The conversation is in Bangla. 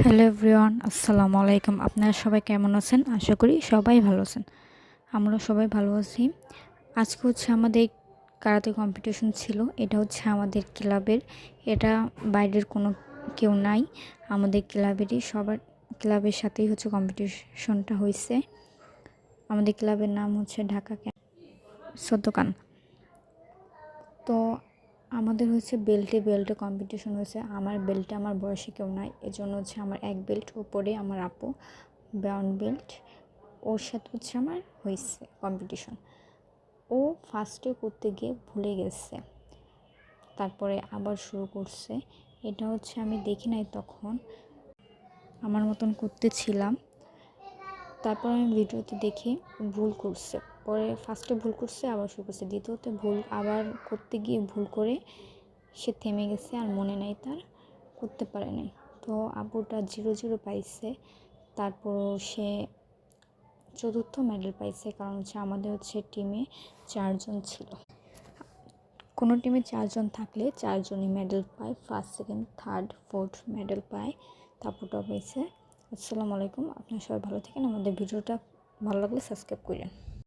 হ্যালো এভরিওয়ান, আসসালামু আলাইকুম। আপনারা সবাই কেমন আছেন? আশা করি সবাই ভালো আছেন। আমরা সবাই ভালো আছি। আজকে আমাদের কারাতে কম্পিটিশন ছিল। এটা আমাদের ক্লাবের। এটা বাইরের কোনো কেউ নাই, আমাদের ক্লাবেরই। সবার ক্লাবের সাথেই কম্পিটিশনটা হয়েছে। আমাদের ক্লাবের নাম ঢাকা সদ্যকান। তো আমাদের বেল্টে কম্পিটিশন হয়েছে। আমার বেল্টে আমার বয়সে কেউ নাই, এজন্য আমার এক বেল্ট উপরে আমার আপু ব্রাউন বেল্ট, ওর সাথে আমার হয়েছে কম্পিটিশন। ও ফার্স্টে করতে গিয়ে ভুলে গেছে, তারপরে আবার শুরু করছে। এটা আমি দেখি নাই, তখন আমার মতন করতেছিলাম। তারপর আমি ভিডিওতে দেখি ভুল করছে, পরে ফার্স্টে ভুল করছে আবার শুরু করছে, দ্বিতীয়তে ভুল আবার করতে গিয়ে ভুল করে সে থেমে গেছে, আর মনে নাই তার, করতে পারে নাই। তো আপুটা 0-0 পাইছে। তারপর সে চতুর্থ মেডেল পাইছে, কারণ আমাদের টিমে 4 জন ছিল। কোনো টিমে 4 জন থাকলে 4 জনই মেডেল পায়, first, second, third, fourth medal পায়। তারপরটা পাইছে। আসসালামু আলাইকুম, আপনারা সবাই ভালো থাকেন। আমাদের ভিডিওটা ভালো লাগলে সাবস্ক্রাইব করেন।